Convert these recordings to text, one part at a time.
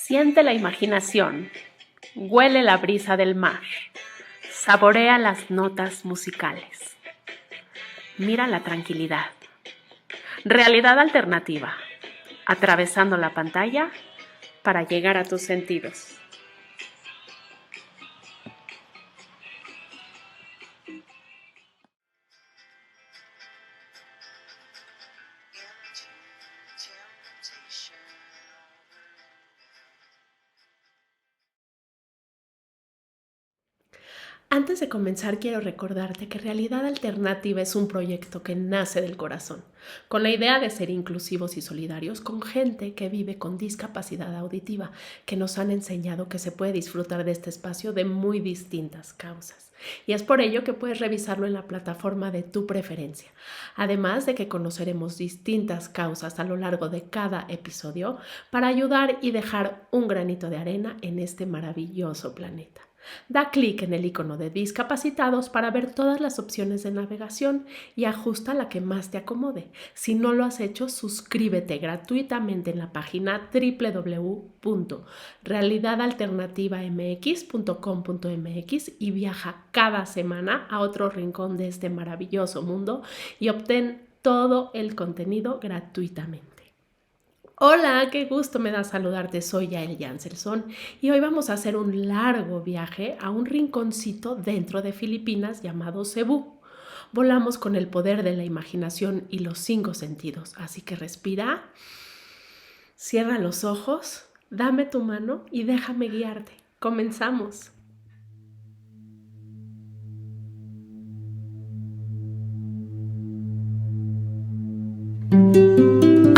Siente la imaginación, huele la brisa del mar, saborea las notas musicales. Mira la tranquilidad. Realidad alternativa, atravesando la pantalla para llegar a tus sentidos. Antes de comenzar, quiero recordarte que Realidad Alternativa es un proyecto que nace del corazón, con la idea de ser inclusivos y solidarios con gente que vive con discapacidad auditiva, que nos han enseñado que se puede disfrutar de este espacio de muy distintas causas. Y es por ello que puedes revisarlo en la plataforma de tu preferencia. Además de que conoceremos distintas causas a lo largo de cada episodio para ayudar y dejar un granito de arena en este maravilloso planeta. Da clic en el icono de discapacitados para ver todas las opciones de navegación y ajusta la que más te acomode. Si no lo has hecho, suscríbete gratuitamente en la página www.realidadalternativamx.com.mx y viaja cada semana a otro rincón de este maravilloso mundo y obtén todo el contenido gratuitamente. Hola, qué gusto me da saludarte, soy Yael Janselson y hoy vamos a hacer un largo viaje a un rinconcito dentro de Filipinas llamado Cebú. Volamos con el poder de la imaginación y los 5 sentidos, así que respira, cierra los ojos, dame tu mano y déjame guiarte. Comenzamos.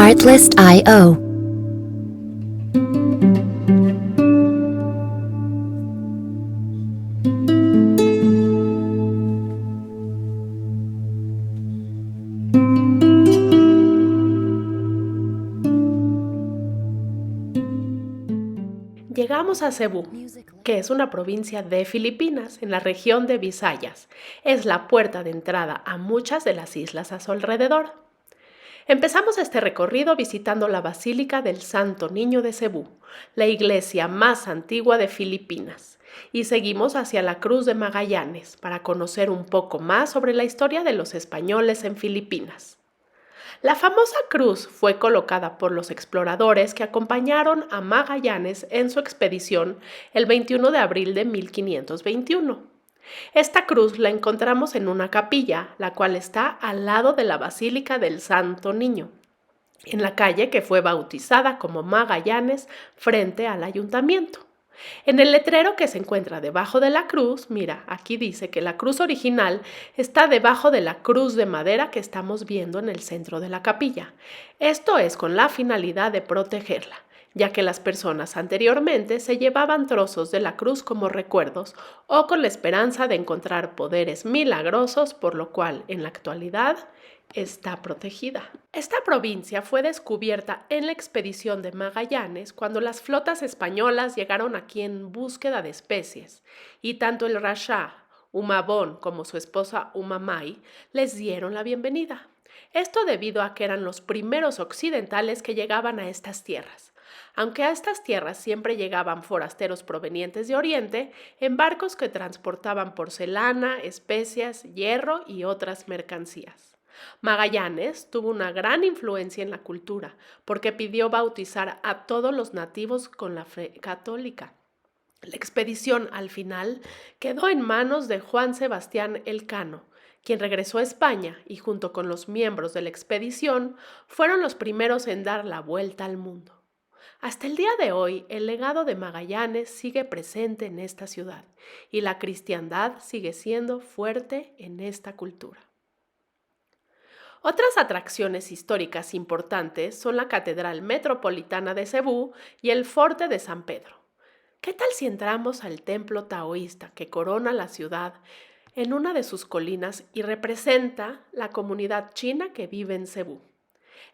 Artlist.io. Llegamos a Cebú, que es una provincia de Filipinas en la región de Visayas. Es la puerta de entrada a muchas de las islas a su alrededor. Empezamos este recorrido visitando la Basílica del Santo Niño de Cebú, la iglesia más antigua de Filipinas, y seguimos hacia la Cruz de Magallanes para conocer un poco más sobre la historia de los españoles en Filipinas. La famosa cruz fue colocada por los exploradores que acompañaron a Magallanes en su expedición el 21 de abril de 1521. Esta cruz la encontramos en una capilla, la cual está al lado de la Basílica del Santo Niño, en la calle que fue bautizada como Magallanes frente al ayuntamiento. En el letrero que se encuentra debajo de la cruz, mira, aquí dice que la cruz original está debajo de la cruz de madera que estamos viendo en el centro de la capilla. Esto es con la finalidad de protegerla, ya que las personas anteriormente se llevaban trozos de la cruz como recuerdos o con la esperanza de encontrar poderes milagrosos, por lo cual en la actualidad está protegida. Esta provincia fue descubierta en la expedición de Magallanes cuando las flotas españolas llegaron aquí en búsqueda de especies y tanto el Rashá, Humabón, como su esposa Humamay les dieron la bienvenida. Esto debido a que eran los primeros occidentales que llegaban a estas tierras. Aunque a estas tierras siempre llegaban forasteros provenientes de Oriente en barcos que transportaban porcelana, especias, hierro y otras mercancías. Magallanes tuvo una gran influencia en la cultura porque pidió bautizar a todos los nativos con la fe católica. La expedición al final quedó en manos de Juan Sebastián Elcano, quien regresó a España y junto con los miembros de la expedición fueron los primeros en dar la vuelta al mundo. Hasta el día de hoy, el legado de Magallanes sigue presente en esta ciudad y la cristiandad sigue siendo fuerte en esta cultura. Otras atracciones históricas importantes son la Catedral Metropolitana de Cebú y el Forte de San Pedro. ¿Qué tal si entramos al templo taoísta que corona la ciudad en una de sus colinas y representa la comunidad china que vive en Cebú?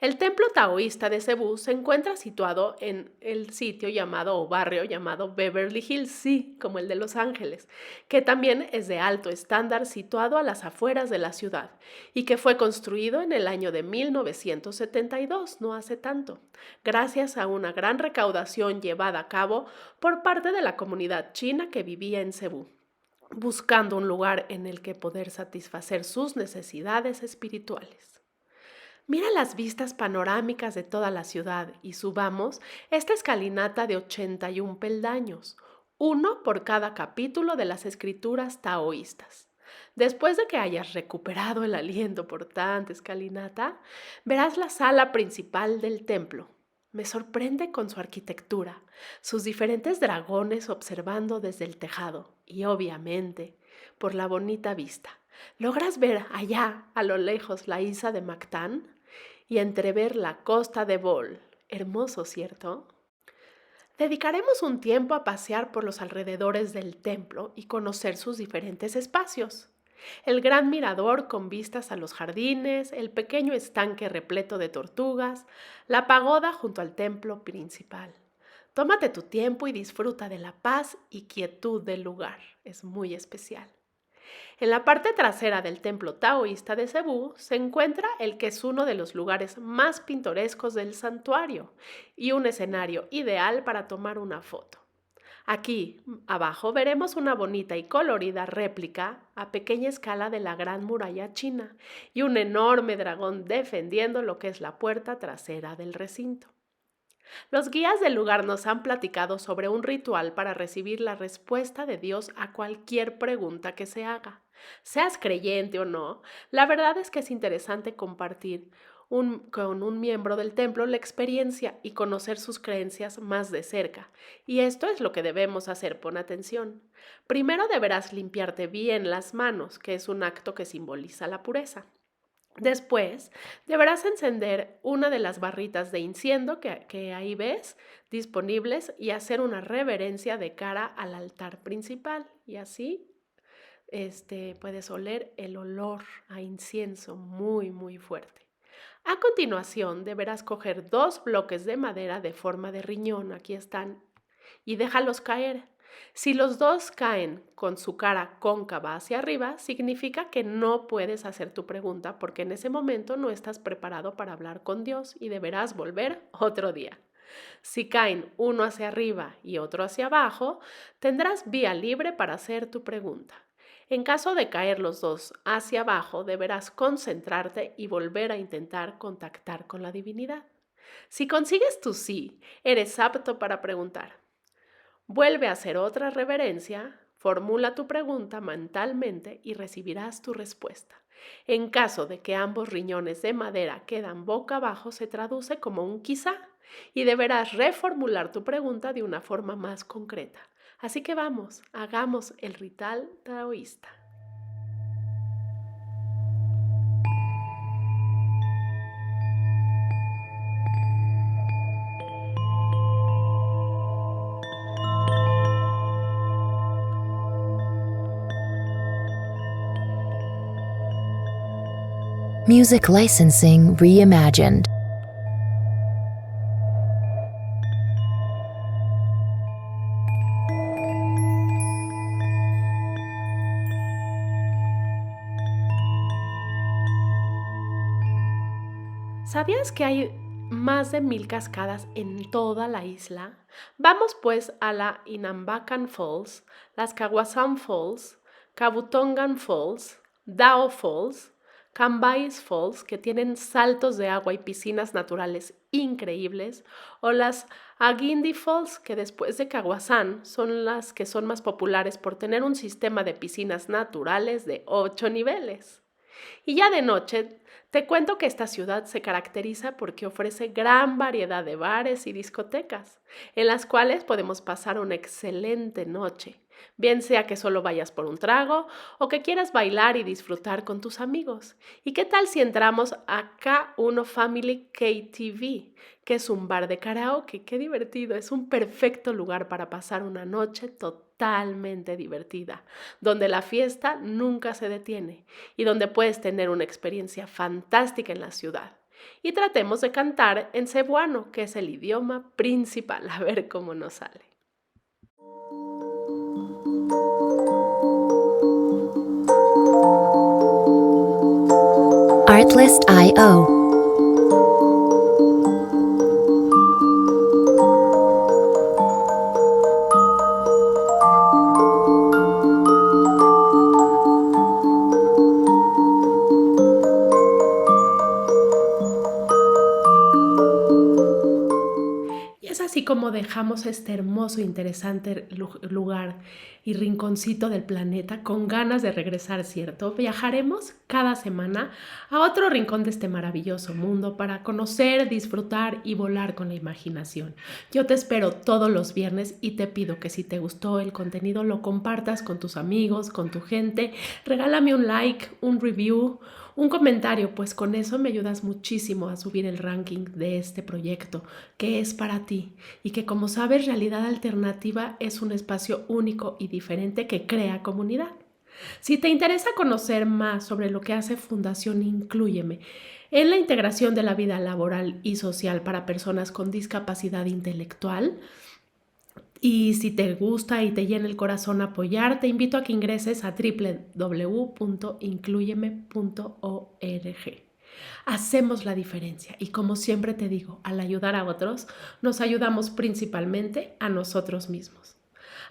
El templo taoísta de Cebú se encuentra situado en el sitio llamado o barrio llamado Beverly Hills, sí, como el de Los Ángeles, que también es de alto estándar situado a las afueras de la ciudad y que fue construido en el año de 1972, no hace tanto, gracias a una gran recaudación llevada a cabo por parte de la comunidad china que vivía en Cebú, buscando un lugar en el que poder satisfacer sus necesidades espirituales. Mira las vistas panorámicas de toda la ciudad y subamos esta escalinata de 81 peldaños, uno por cada capítulo de las escrituras taoístas. Después de que hayas recuperado el aliento por tanta escalinata, verás la sala principal del templo. Me sorprende con su arquitectura, sus diferentes dragones observando desde el tejado y, obviamente, por la bonita vista. ¿Logras ver allá, a lo lejos, la isla de Mactán? Y entrever la costa de Bol. Hermoso, ¿cierto? Dedicaremos un tiempo a pasear por los alrededores del templo y conocer sus diferentes espacios. El gran mirador con vistas a los jardines, el pequeño estanque repleto de tortugas, la pagoda junto al templo principal. Tómate tu tiempo y disfruta de la paz y quietud del lugar. Es muy especial. En la parte trasera del templo taoísta de Cebú se encuentra el que es uno de los lugares más pintorescos del santuario y un escenario ideal para tomar una foto. Aquí, abajo, veremos una bonita y colorida réplica a pequeña escala de la Gran Muralla China y un enorme dragón defendiendo lo que es la puerta trasera del recinto. Los guías del lugar nos han platicado sobre un ritual para recibir la respuesta de Dios a cualquier pregunta que se haga. Seas creyente o no, la verdad es que es interesante compartir con un miembro del templo la experiencia y conocer sus creencias más de cerca. Y esto es lo que debemos hacer, pon atención. Primero deberás limpiarte bien las manos, que es un acto que simboliza la pureza. Después, deberás encender una de las barritas de incienso que ahí ves disponibles y hacer una reverencia de cara al altar principal. Y así puedes oler el olor a incienso muy, muy fuerte. A continuación, deberás coger 2 bloques de madera de forma de riñón, aquí están, y déjalos caer. Si los dos caen con su cara cóncava hacia arriba, significa que no puedes hacer tu pregunta porque en ese momento no estás preparado para hablar con Dios y deberás volver otro día. Si caen uno hacia arriba y otro hacia abajo, tendrás vía libre para hacer tu pregunta. En caso de caer los dos hacia abajo, deberás concentrarte y volver a intentar contactar con la divinidad. Si consigues tu sí, eres apto para preguntar. Vuelve a hacer otra reverencia, formula tu pregunta mentalmente y recibirás tu respuesta. En caso de que ambos riñones de madera quedan boca abajo, se traduce como un quizá y deberás reformular tu pregunta de una forma más concreta. Así que vamos, hagamos el ritual taoísta. Music licensing reimagined. ¿Sabías que hay más de 1000 cascadas en toda la isla? Vamos pues a la Inambakan Falls, las Kawasan Falls, Kabutongan Falls, Dao Falls, Cambais Falls, que tienen saltos de agua y piscinas naturales increíbles, o las Aguindi Falls, que después de Kawasan son las que son más populares por tener un sistema de piscinas naturales de 8 niveles. Y ya de noche, te cuento que esta ciudad se caracteriza porque ofrece gran variedad de bares y discotecas, en las cuales podemos pasar una excelente noche, bien sea que solo vayas por un trago o que quieras bailar y disfrutar con tus amigos. ¿Y qué tal si entramos a K1 Family KTV, que es un bar de karaoke? ¡Qué divertido! Es un perfecto lugar para pasar una noche totalmente divertida, donde la fiesta nunca se detiene y donde puedes tener una experiencia fantástica en la ciudad. y tratemos de cantar en cebuano, que es el idioma principal. A ver cómo nos sale. Artlist.io. Y es así como dejamos este hermoso e interesante lugar y rinconcito del planeta con ganas de regresar, ¿cierto? Viajaremos cada semana a otro rincón de este maravilloso mundo para conocer, disfrutar y volar con la imaginación. Yo te espero todos los viernes y te pido que si te gustó el contenido lo compartas con tus amigos, con tu gente. Regálame un like, un review, un comentario, pues con eso me ayudas muchísimo a subir el ranking de este proyecto que es para ti y que, como sabes, Realidad Alternativa es un espacio único y diferente que crea comunidad. Si te interesa conocer más sobre lo que hace Fundación Inclúyeme en la integración de la vida laboral y social para personas con discapacidad intelectual, y si te gusta y te llena el corazón apoyar, te invito a que ingreses a www.incluyeme.org. Hacemos la diferencia y, como siempre te digo, al ayudar a otros, nos ayudamos principalmente a nosotros mismos.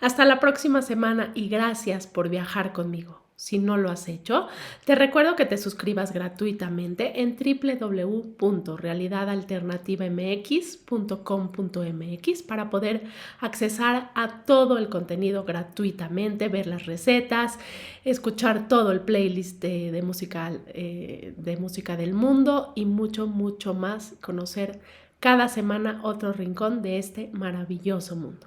Hasta la próxima semana y gracias por viajar conmigo. Si no lo has hecho, te recuerdo que te suscribas gratuitamente en www.realidadalternativamx.com.mx para poder accesar a todo el contenido gratuitamente, ver las recetas, escuchar todo el playlist de música del mundo y mucho, mucho más, conocer cada semana otro rincón de este maravilloso mundo.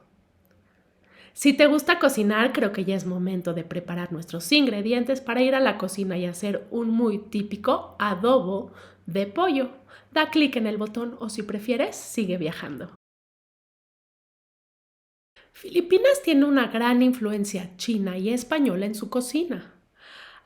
Si te gusta cocinar, creo que ya es momento de preparar nuestros ingredientes para ir a la cocina y hacer un muy típico adobo de pollo. Da clic en el botón o, si prefieres, sigue viajando. Filipinas tiene una gran influencia china y española en su cocina.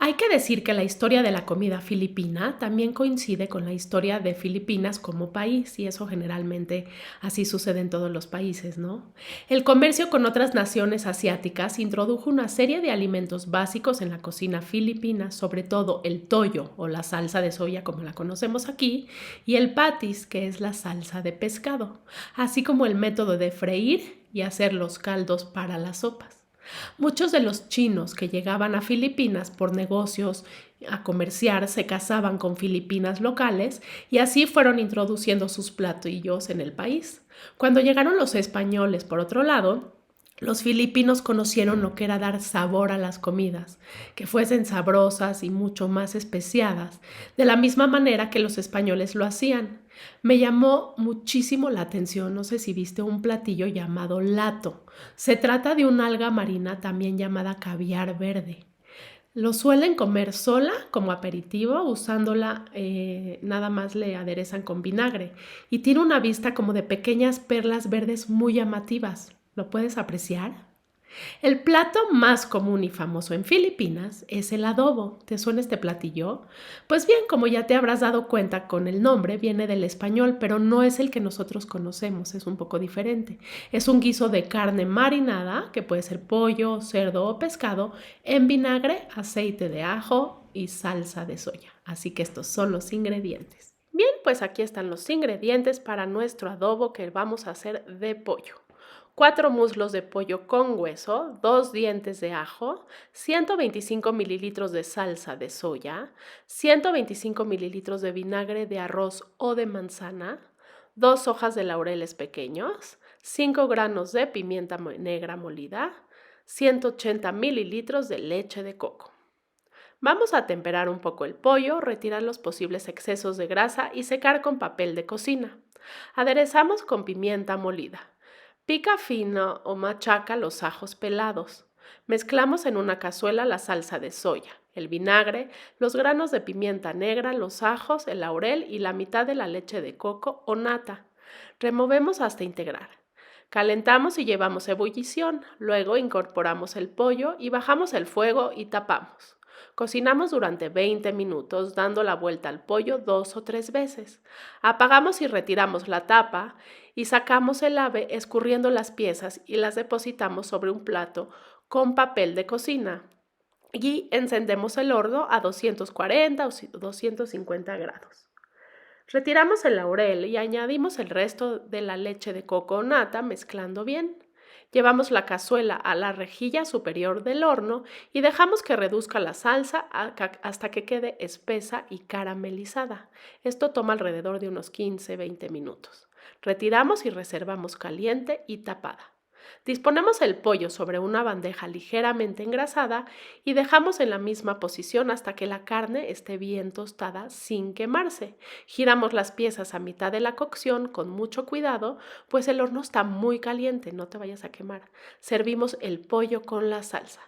Hay que decir que la historia de la comida filipina también coincide con la historia de Filipinas como país, y eso generalmente así sucede en todos los países, ¿no? El comercio con otras naciones asiáticas introdujo una serie de alimentos básicos en la cocina filipina, sobre todo el toyo o la salsa de soya como la conocemos aquí, y el patis, que es la salsa de pescado, así como el método de freír y hacer los caldos para las sopas. Muchos de los chinos que llegaban a Filipinas por negocios a comerciar se casaban con filipinas locales y así fueron introduciendo sus platillos en el país. Cuando llegaron los españoles, por otro lado, los filipinos conocieron lo que era dar sabor a las comidas, que fuesen sabrosas y mucho más especiadas, de la misma manera que los españoles lo hacían. Me llamó muchísimo la atención, no sé si viste un platillo llamado lato. Se trata de una alga marina también llamada caviar verde. Lo suelen comer sola como aperitivo, usándola, nada más le aderezan con vinagre y tiene una vista como de pequeñas perlas verdes muy llamativas. ¿Lo puedes apreciar? El plato más común y famoso en Filipinas es el adobo. ¿Te suena este platillo? Pues bien, como ya te habrás dado cuenta con el nombre, viene del español, pero no es el que nosotros conocemos, es un poco diferente. Es un guiso de carne marinada, que puede ser pollo, cerdo o pescado, en vinagre, aceite de ajo y salsa de soya. Así que estos son los ingredientes. Bien, pues aquí están los ingredientes para nuestro adobo que vamos a hacer de pollo. 4 muslos de pollo con hueso, 2 dientes de ajo, 125 mililitros de salsa de soya, 125 mililitros de vinagre de arroz o de manzana, 2 hojas de laureles pequeños, 5 granos de pimienta negra molida, 180 mililitros de leche de coco. Vamos a temperar un poco el pollo, retirar los posibles excesos de grasa y secar con papel de cocina. Aderezamos con pimienta molida. Pica fino o machaca los ajos pelados. Mezclamos en una cazuela la salsa de soya, el vinagre, los granos de pimienta negra, los ajos, el laurel y la mitad de la leche de coco o nata. Removemos hasta integrar. Calentamos y llevamos a ebullición. Luego incorporamos el pollo y bajamos el fuego y tapamos. Cocinamos durante 20 minutos dando la vuelta al pollo 2 o 3 veces. Apagamos y retiramos la tapa y sacamos el ave escurriendo las piezas y las depositamos sobre un plato con papel de cocina. Y encendemos el horno a 240 o 250 grados. Retiramos el laurel y añadimos el resto de la leche de coco o nata mezclando bien. Llevamos la cazuela a la rejilla superior del horno y dejamos que reduzca la salsa hasta que quede espesa y caramelizada. Esto toma alrededor de unos 15-20 minutos. Retiramos y reservamos caliente y tapada. Disponemos el pollo sobre una bandeja ligeramente engrasada y dejamos en la misma posición hasta que la carne esté bien tostada sin quemarse. Giramos las piezas a mitad de la cocción con mucho cuidado, pues el horno está muy caliente, no te vayas a quemar. Servimos el pollo con la salsa.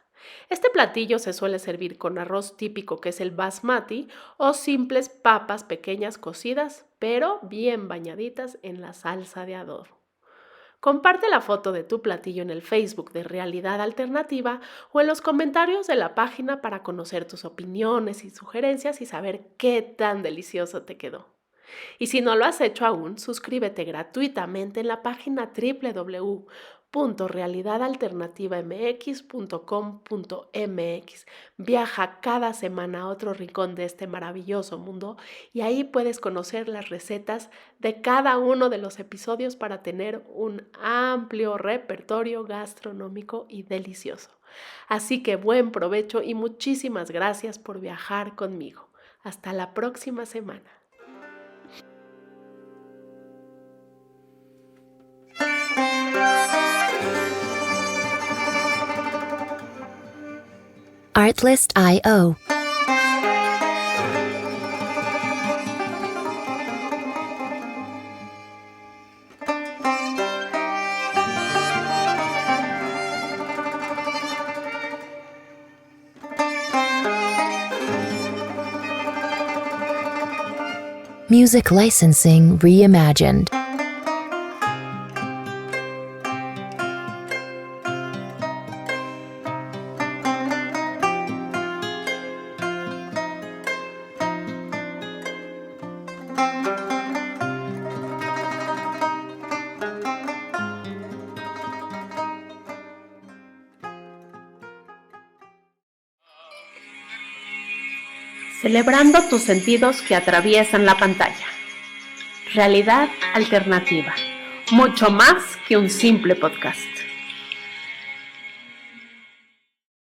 Este platillo se suele servir con arroz típico que es el basmati o simples papas pequeñas cocidas, pero bien bañaditas en la salsa de adobo. Comparte la foto de tu platillo en el Facebook de Realidad Alternativa o en los comentarios de la página para conocer tus opiniones y sugerencias y saber qué tan delicioso te quedó. Y si no lo has hecho aún, suscríbete gratuitamente en la página www.realidadalternativamx.com.mx. Viaja cada semana a otro rincón de este maravilloso mundo y ahí puedes conocer las recetas de cada uno de los episodios para tener un amplio repertorio gastronómico y delicioso. Así que buen provecho y muchísimas gracias por viajar conmigo. Hasta la próxima semana. Artlist.io. Music licensing reimagined. Celebrando tus sentidos que atraviesan la pantalla. Realidad Alternativa. Mucho más que un simple podcast.